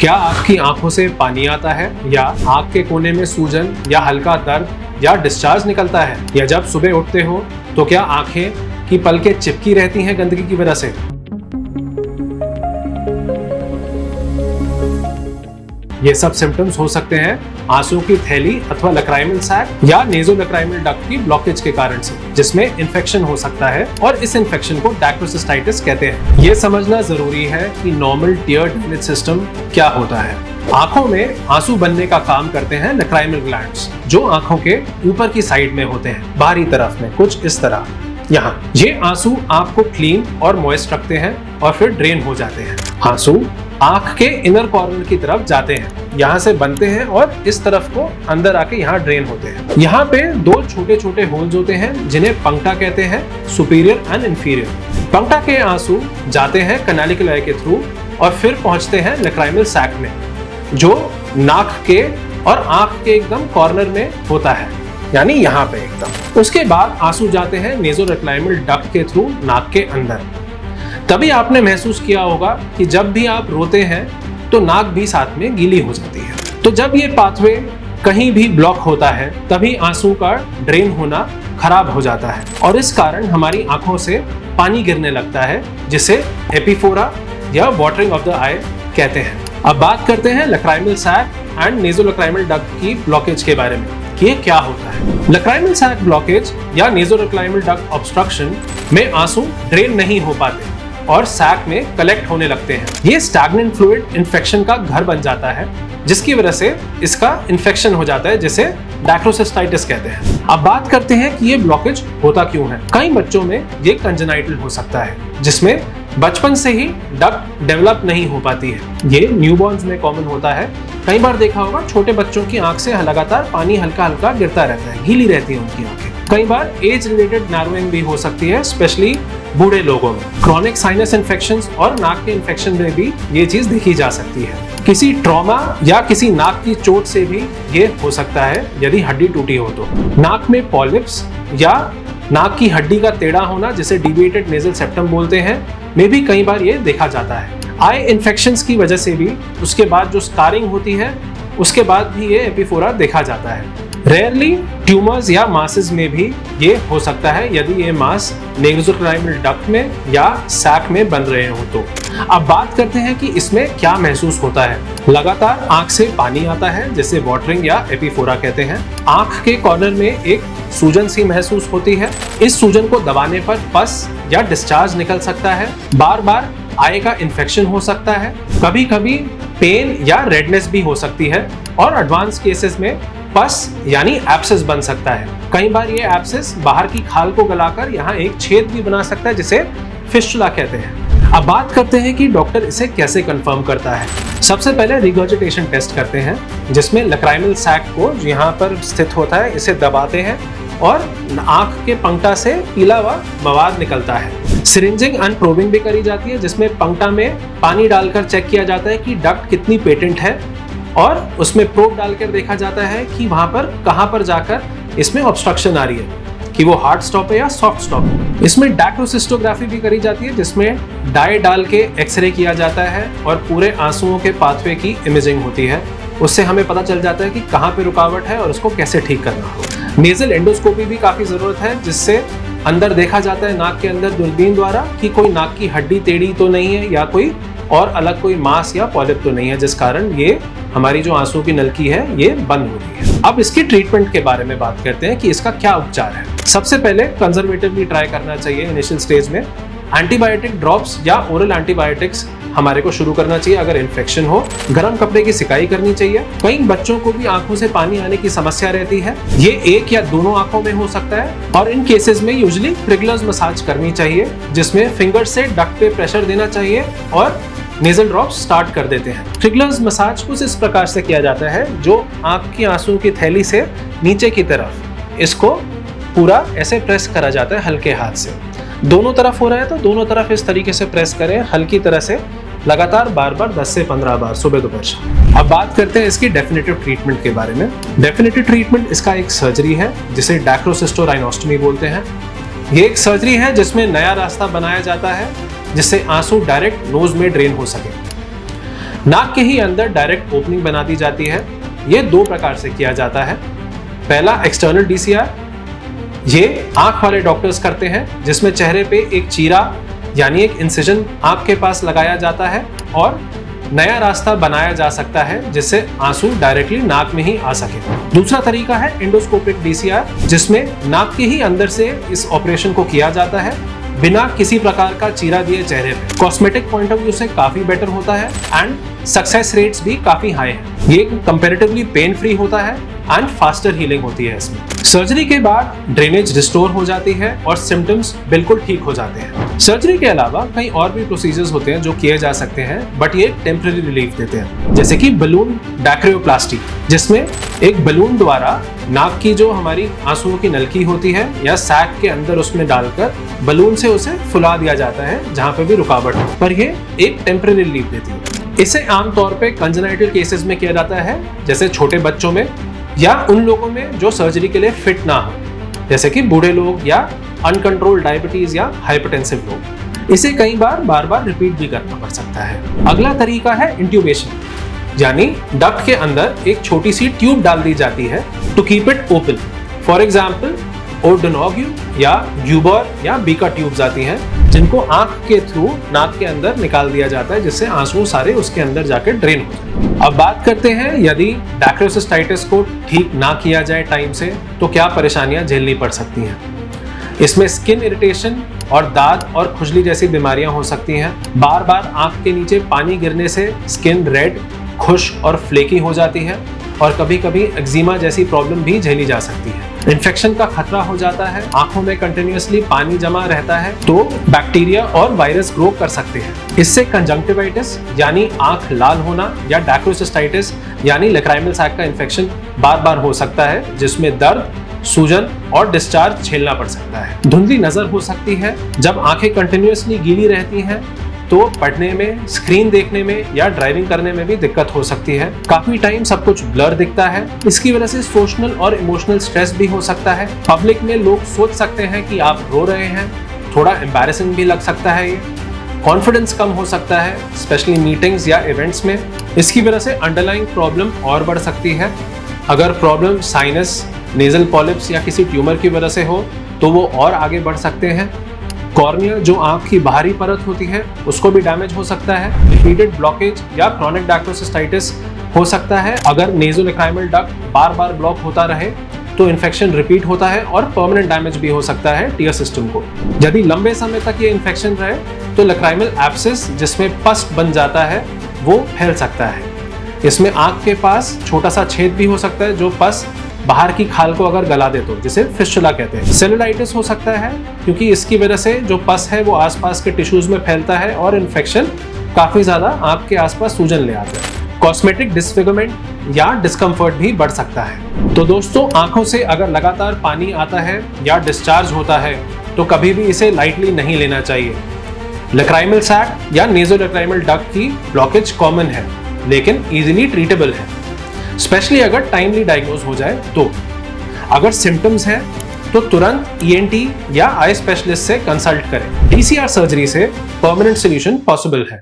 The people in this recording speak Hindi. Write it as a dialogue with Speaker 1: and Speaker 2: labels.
Speaker 1: क्या आपकी आंखों से पानी आता है, या आंख के कोने में सूजन या हल्का दर्द या डिस्चार्ज निकलता है, या जब सुबह उठते हो तो क्या आंखें की पलकें चिपकी रहती हैं गंदगी की वजह से? ये सब सिम्टम्स हो सकते हैं आंसुओं की थैली अथवा लक्राइमल सैक या नेज़ोलक्राइमल डक्ट की ब्लॉकेज के कारण से, जिसमें इन्फेक्शन हो सकता है और इस इन्फेक्शन को डैक्रोसिस्टाइटिस कहते हैं। ये समझना जरूरी है कि नॉर्मल टीयर ड्रेनेज सिस्टम क्या होता है। आंखों में आंसू बनने का काम करते हैं लक्राइमल ग्लैंड्स, जो आंखों के ऊपर की साइड में होते हैं, बाहरी तरफ में, कुछ इस तरह। यहाँ ये आंसू आंख को क्लीन और मॉइस्ट रखते हैं और फिर ड्रेन हो जाते हैं। आंसू आंख के इनर कॉर्नर की तरफ जाते हैं, यहाँ से बनते हैं और इस तरफ को अंदर आके यहाँ ड्रेन होते हैं। यहाँ पे दो छोटे छोटे होल्स होते हैं जिन्हें पंक्टा कहते हैं, सुपीरियर एंड इंफीरियर। पंक्टा के आंसू जाते हैं कैनालिकुलाई के थ्रू और फिर पहुंचते हैं लक्राइमल सैक में, जो नाक के और आंख के एकदम कॉर्नर में होता है, यानी यहाँ पे एकदम। उसके बाद आंसू जाते हैं नेज़ोलक्राइमल डक्ट के थ्रू नाक के अंदर। तभी आपने महसूस किया होगा कि जब भी आप रोते हैं तो नाक भी साथ में गीली हो जाती है। तो जब ये पाथवे कहीं भी ब्लॉक होता है तभी आंसू का ड्रेन होना खराब हो जाता है और इस कारण हमारी आंखों से पानी गिरने लगता है, जिसे एपिफोरा या वाटरिंग ऑफ द आई कहते हैं। अब बात करते हैं लक्राइमल सैक एंड नेज़ोलक्राइमल डक्ट की ब्लॉकेज के बारे में कि ये क्या होता है। लक्राइमल सैक ब्लॉकेज या नेज़ोलक्राइमल डक्ट ऑब्स्ट्रक्शन में आंसू ड्रेन नहीं हो पाते और सैक में कलेक्ट होने लगते हैं। ये स्टैग्नेंट फ्लूइड इन्फेक्शन का घर बन जाता है, जिसकी वजह से इसका इन्फेक्शन हो जाता है, जिसे डैक्रोसिस्टाइटिस कहते हैं। अब बात करते हैं कि ये ब्लॉकेज होता क्यों है। कई बच्चों में ये कंजेनाइटल हो सकता है, जिसमें बचपन से ही डक्ट डेवलप नहीं हो पाती है। ये न्यूबॉर्न्स में कॉमन होता है। कई बार देखा होगा छोटे बच्चों की आंख से लगातार पानी हल्का हल्का गिरता रहता है, गीली रहती है उनकी आंखें। कई बार एज रिलेटेड नैरोइंग भी हो सकती है, स्पेशली बूढ़े लोगों में। क्रॉनिक साइनस इन्फेक्शंस और नाक के इन्फेक्शन में भी ये चीज देखी जा सकती है। किसी ट्रॉमा या किसी नाक की चोट से भी ये हो सकता है यदि हड्डी टूटी हो तो। नाक में पॉलिप्स या नाक की हड्डी का टेढ़ा होना, जिसे डिविएटेड नेजल सेप्टम बोलते हैं, में भी कई बार ये देखा जाता है। आई इन्फेक्शंस की वजह से भी उसके बाद जो स्कारिंग होती है उसके बाद भी ये एपिफोरा देखा जाता है। रेयरली ट्यूमर्स या मासेस में भी ये हो सकता है यदि ये मास नेज़ोलक्राइमल डक्ट में या सैक में बन रहे हो तो। अब बात करते हैं कि इसमें क्या महसूस होता है। लगातार आंख से पानी आता है, जिसे वाटरिंग या एपिफोरा कहते हैं। आंख के कॉर्नर में एक सूजन सी महसूस होती है। इस सूजन को दबाने पर पस या डिस्चार्ज निकल सकता है। बार बार आई का इन्फेक्शन हो सकता है। कभी कभी पेन या रेडनेस भी हो सकती है और एडवांस केसेस में पस यानी एब्सेस बन सकता है। कई बार ये एब्सेस बाहर की खाल को गलाकर यहाँ एक छेद भी बना सकता है, जिसे फिस्टुला कहते हैं। अब बात करते हैं कि डॉक्टर इसे कैसे कंफर्म करता है। सबसे पहले रिगर्जिटेशन टेस्ट करते हैं, जिसमें लक्राइमल सैक को यहाँ पर स्थित होता है, इसे दबाते हैं और आंख के पंक्टा से पीला व मवाद निकलता है। सिरिंजिंग एंड प्रोबिंग भी करी जाती है, जिसमें पंक्टा में पानी डालकर चेक किया जाता है कि डक्ट कितनी पेटेंट है और उसमें प्रोब डालकर देखा जाता है कि वहां पर कहां पर जाकर इसमें ऑब्स्ट्रक्शन आ रही है, कि वो हार्ड स्टॉप है या सॉफ्ट स्टॉप है। इसमें डैक्रोसिस्टोग्राफी भी करी जाती है, जिसमें डाई डाल के एक्सरे किया जाता है और पूरे आंसुओं के पाथवे की इमेजिंग होती है। उससे हमें पता चल जाता है कि कहाँ पे रुकावट है और उसको कैसे ठीक करना हो। नेजल एंडोस्कोपी भी काफी जरूरत है, जिससे अंदर देखा जाता है नाक के अंदर दूरबीन द्वारा कि कोई नाक की हड्डी टेढ़ी तो नहीं है या कोई और अलग कोई मांस या पॉलिप तो नहीं है, जिस कारण ये हमारी जो आंसुओं की नलकी है ये बंद हो रही है। अब इसकी ट्रीटमेंट के बारे में बात करते हैं कि इसका क्या उपचार है। सबसे पहले कंजर्वेटिवली ट्राई करना चाहिए इनिशियल स्टेज में। एंटीबायोटिक ड्रॉप्स या ओरल एंटीबायोटिक्स हमारे को शुरू करना चाहिए अगर इन्फेक्शन हो। गर्म कपड़े की सिकाई करनी चाहिए। कई बच्चों को भी आंखों से पानी आने की समस्या रहती है, ये एक या दोनों आंखों में हो सकता है और इन केसेस में यूजुअली ट्रिगलर्स मसाज करनी चाहिए, जिसमें फिंगर से डक्ट पे प्रेशर देना चाहिए और नेजल ड्रॉप्स स्टार्ट कर देते हैं। ट्रिगलर्स मसाज कुछ इस प्रकार से किया जाता है, जो आंख की आंसुओं की थैली से नीचे की तरफ इसको पूरा ऐसे प्रेस करा जाता है हल्के हाथ से। दोनों तरफ हो रहा है तो दोनों तरफ इस तरीके से प्रेस करें हल्की तरह से, लगातार बार बार 10 से 15 बार, सुबह दोपहर शाम। अब बात करते हैं इसकी डेफिनेटिव ट्रीटमेंट के बारे में। डेफिनेटिव ट्रीटमेंट इसका एक सर्जरी है, जिसे डैक्रोसिस्टोराइनोस्टमी बोलते हैं। ये एक सर्जरी है जिसमें नया रास्ता बनाया जाता है, जिससे आंसू डायरेक्ट नोज में ड्रेन हो सके। नाक के ही अंदर डायरेक्ट ओपनिंग बना दी जाती है। ये दो प्रकार से किया जाता है। पहला एक्सटर्नल DCR, ये आंख वाले डॉक्टर्स करते हैं, जिसमें चेहरे पे एक चीरा यानी एक इंसिजन आंख के पास लगाया जाता है और नया रास्ता बनाया जा सकता है जिससे आंसू डायरेक्टली नाक में ही आ सके। दूसरा तरीका है एंडोस्कोपिक DCR, जिसमें नाक के ही अंदर से इस ऑपरेशन को किया जाता है बिना किसी प्रकार का चीरा दिए चेहरे पे। कॉस्मेटिक पॉइंट ऑफ व्यू से काफी बेटर होता है एंड सक्सेस रेट्स भी काफी हाई है। ये कंपैरेटिवली पेन फ्री होता है एंड फास्टर हीलिंग होती है इसमें। सर्जरी के बाद ड्रेनेज रिस्टोर हो जाती है और सिम्टम्स बिल्कुल ठीक हो जाते हैं। सर्जरी के अलावा कई और भी प्रोसीजर्स होते हैं जो किए जा सकते हैं, बट ये टेम्पररी रिलीफ देते हैं, जैसे कि बलून डैक्रियोप्लास्टी, जिसमें एक बलून द्वारा नाक की जो हमारी आंसुओं की नलकी होती है या सैक के अंदर उसमें डालकर बलून से उसे फुला दिया जाता है जहां पे भी रुकावट हो, पर ये एक टेम्पररी रिलीफ देती है। इसे आमतौर पे कंजेनाइटल केसेस में किया जाता है, जैसे छोटे बच्चों में या उन लोगों में जो सर्जरी के लिए फिट ना हो, जैसे कि बूढ़े लोग या अनकंट्रोल्ड डायबिटीज या हाइपरटेंसिव लोग। इसे कई बार बार रिपीट भी करना पड़ सकता है। अगला तरीका है इंट्यूबेशन, यानी डक्ट के अंदर एक छोटी सी ट्यूब डाल दी जाती है to keep it open. For example O'Donoghue या ग्यूबर या बीका ट्यूब्स आती हैं, जिनको आंख के थ्रू नाक के अंदर निकाल दिया जाता है, जिससे आंसू सारे उसके अंदर जाकर ड्रेन हो जाए। अब बात करते हैं यदि डैक्रोसिस्टाइटिस को ठीक ना किया जाए टाइम से तो क्या परेशानियां झेलनी पड़ सकती हैं। इसमें स्किन इरिटेशन और दाद और खुजली जैसी बीमारियां हो सकती हैं। बार बार आंख के नीचे पानी गिरने से स्किन रेड, खुश्क और फ्लेकी हो जाती है और कभी कभी एक्जिमा जैसी प्रॉब्लम भी झेली जा सकती है। इन्फेक्शन का खतरा हो जाता है, आंखों में कंटिन्यूअसली पानी जमा रहता है तो बैक्टीरिया और वायरस ग्रो कर सकते हैं। इससे कंजंक्टिवाइटिस यानी आंख लाल होना या डैक्रोसिस्टाइटिस यानी लैक्राइमल सैक का इन्फेक्शन बार बार हो सकता है, जिसमें दर्द, सूजन और डिस्चार्ज झेलना पड़ सकता है। धुंधली नजर हो सकती है। जब आंखें कंटिन्यूअसली गीली रहती हैं तो पढ़ने में, स्क्रीन देखने में या ड्राइविंग करने में भी दिक्कत हो सकती है। काफी टाइम सब कुछ ब्लर दिखता है। इसकी वजह से सोशल और इमोशनल स्ट्रेस भी हो सकता है। पब्लिक में लोग सोच सकते हैं कि आप रो रहे हैं, थोड़ा एम्बैरेसिंग भी लग सकता है। ये कॉन्फिडेंस कम हो सकता है, स्पेशली मीटिंग्स या इवेंट्स में। इसकी वजह से अंडरलाइंग प्रॉब्लम और बढ़ सकती है। अगर प्रॉब्लम साइनस, नेजल पॉलिप्स या किसी ट्यूमर की वजह से हो तो वो और आगे बढ़ सकते हैं। कॉर्निया जो आंख की बाहरी परत होती है उसको भी डैमेज हो सकता है। रिपीटेड ब्लॉकेज या क्रॉनिक डैक्रोसिस्टाइटिस हो सकता है। अगर नेज़ोलैक्राइमल डक्ट बार बार ब्लॉक होता रहे तो इन्फेक्शन रिपीट होता है और परमानेंट डैमेज भी हो सकता है टीयर सिस्टम को। यदि लंबे समय तक ये इन्फेक्शन रहे तो लैक्राइमल एब्सेस, जिसमें पस बन जाता है, वो फैल सकता है। इसमें आंख के पास छोटा सा छेद भी हो सकता है जो पस बाहर की खाल को अगर गला दे तो, जिसे फिस्टुला कहते हैं। सेलुलाइटिस हो सकता है क्योंकि इसकी वजह से जो पस है वो आसपास के टिश्यूज में फैलता है और इन्फेक्शन काफी ज्यादा आंख के आसपास सूजन ले आता है। कॉस्मेटिक डिसफिगरमेंट या डिस्कम्फर्ट भी बढ़ सकता है। तो दोस्तों, आंखों से अगर लगातार पानी आता है या डिस्चार्ज होता है तो कभी भी इसे लाइटली नहीं लेना चाहिए। लैक्राइमल सैक या नेज़ोलैक्राइमल डक्ट की ब्लॉकेज कॉमन है लेकिन इजीली ट्रीटेबल है, स्पेशली अगर टाइमली डायग्नोज हो जाए तो। अगर सिम्टम्स हैं तो तुरंत ENT या आई स्पेशलिस्ट से कंसल्ट करें। DCR सर्जरी से परमानेंट सॉल्यूशन पॉसिबल है।